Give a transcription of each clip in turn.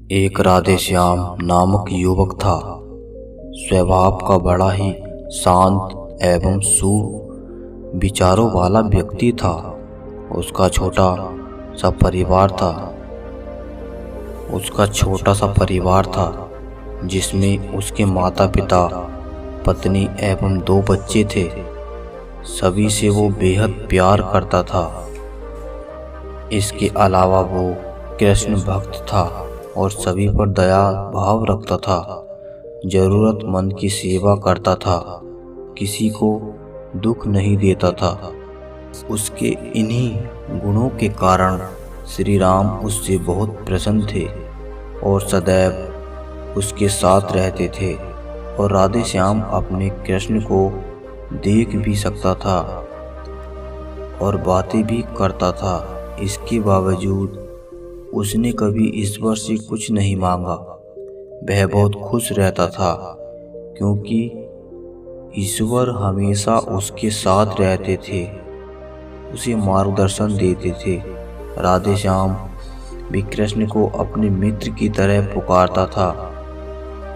एक राधेश्याम नामक युवक था। स्वभाव का बड़ा ही शांत एवं विचारों वाला व्यक्ति था। उसका छोटा सा परिवार था जिसमें उसके माता पिता, पत्नी एवं 2 बच्चे थे। सभी से वो बेहद प्यार करता था। इसके अलावा वो कृष्ण भक्त था और सभी पर दया भाव रखता था। जरूरतमंद की सेवा करता था, किसी को दुख नहीं देता था। उसके इन्हीं गुणों के कारण श्री राम उससे बहुत प्रसन्न थे और सदैव उसके साथ रहते थे। और राधेश्याम अपने कृष्ण को देख भी सकता था और बातें भी करता था। इसके बावजूद उसने कभी ईश्वर से कुछ नहीं मांगा। वह बहुत खुश रहता था क्योंकि ईश्वर हमेशा उसके साथ रहते थे, उसे मार्गदर्शन देते थे। राधेश्याम भी कृष्ण को अपने मित्र की तरह पुकारता था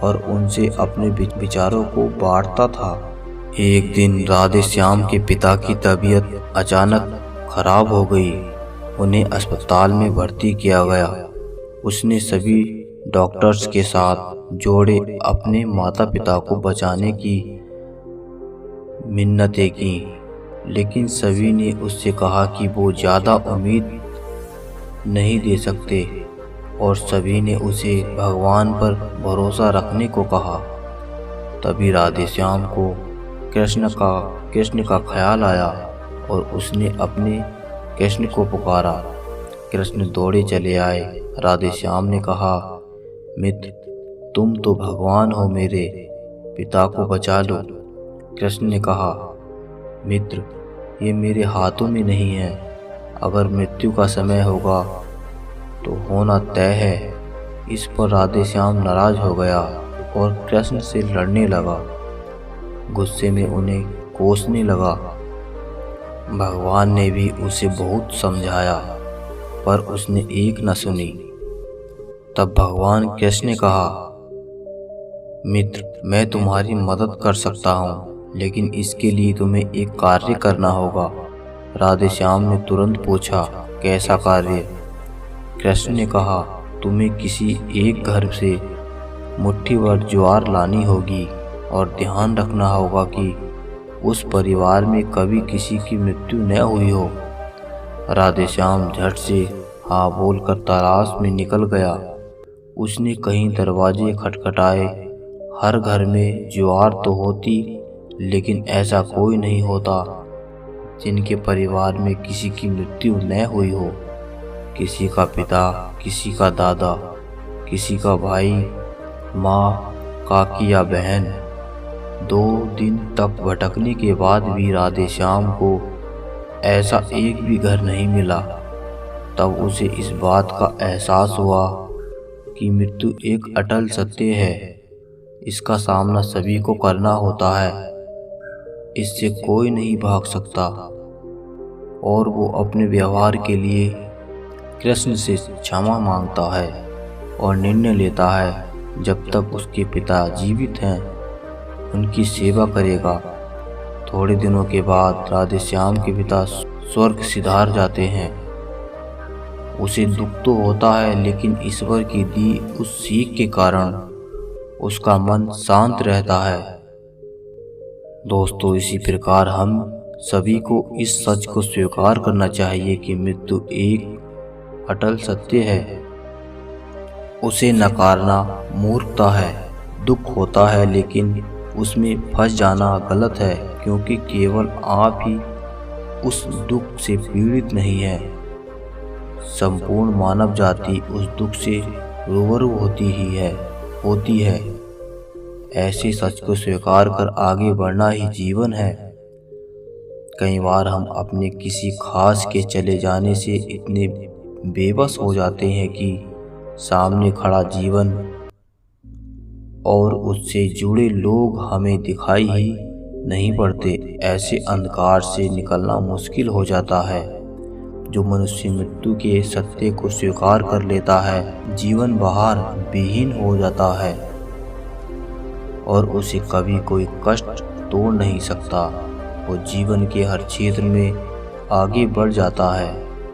और उनसे अपने विचारों को बांटता था। एक दिन राधेश्याम के पिता की तबीयत अचानक खराब हो गई। उन्हें अस्पताल में भर्ती किया गया। उसने सभी डॉक्टर्स के साथ जोड़े अपने माता पिता को बचाने की मिन्नतें की, लेकिन सभी ने उससे कहा कि वो ज़्यादा उम्मीद नहीं दे सकते और सभी ने उसे भगवान पर भरोसा रखने को कहा। तभी राधेश्याम को कृष्ण का ख्याल आया और उसने अपने कृष्ण को पुकारा। कृष्ण दौड़े चले आए। राधेश्याम ने कहा, मित्र, तुम तो भगवान हो, मेरे पिता को बचा लो। कृष्ण ने कहा, मित्र, ये मेरे हाथों में नहीं है। अगर मृत्यु का समय होगा तो होना तय है। इस पर राधेश्याम नाराज हो गया और कृष्ण से लड़ने लगा। गुस्से में उन्हें कोसने लगा। भगवान ने भी उसे बहुत समझाया पर उसने एक न सुनी। तब भगवान कृष्ण ने कहा, मित्र, मैं तुम्हारी मदद कर सकता हूँ, लेकिन इसके लिए तुम्हें एक कार्य करना होगा। राधेश्याम ने तुरंत पूछा, कैसा कार्य? कृष्ण ने कहा, तुम्हें किसी एक घर से मुट्ठी भर ज्वार लानी होगी और ध्यान रखना होगा कि उस परिवार में कभी किसी की मृत्यु न हुई हो। राधेश्याम झट से हाँ बोलकर तलाश में निकल गया। उसने कई दरवाजे खटखटाए। हर घर में ज्वार तो होती, लेकिन ऐसा कोई नहीं होता जिनके परिवार में किसी की मृत्यु न हुई हो। किसी का पिता, किसी का दादा, किसी का भाई, माँ, काकी या बहन। 2 दिन तक भटकने के बाद भी राधेश्याम को ऐसा एक भी घर नहीं मिला। तब उसे इस बात का एहसास हुआ कि मृत्यु एक अटल सत्य है। इसका सामना सभी को करना होता है, इससे कोई नहीं भाग सकता। और वो अपने व्यवहार के लिए कृष्ण से क्षमा मांगता है और निर्णय लेता है जब तक उसके पिता जीवित हैं उनकी सेवा करेगा। थोड़े दिनों के बाद राधेश्याम के पिता स्वर्ग सिधार जाते हैं। उसे दुख तो होता है, लेकिन ईश्वर की दी उस सीख के कारण उसका मन शांत रहता है। दोस्तों, इसी प्रकार हम सभी को इस सच को स्वीकार करना चाहिए कि मृत्यु एक अटल सत्य है। उसे नकारना मूर्खता है। दुख होता है, लेकिन उसमें फंस जाना गलत है, क्योंकि केवल आप ही उस दुख से पीड़ित नहीं है। संपूर्ण मानव जाति उस दुख से रूबरू होती है। ऐसे सच को स्वीकार कर आगे बढ़ना ही जीवन है। कई बार हम अपने किसी खास के चले जाने से इतने बेबस हो जाते हैं कि सामने खड़ा जीवन और उससे जुड़े लोग हमें दिखाई ही नहीं पड़ते। ऐसे अंधकार से निकलना मुश्किल हो जाता है। जो मनुष्य मृत्यु के सत्य को स्वीकार कर लेता है, जीवन बाहर विहीन हो जाता है और उसे कभी कोई कष्ट तोड़ नहीं सकता। वो जीवन के हर क्षेत्र में आगे बढ़ जाता है।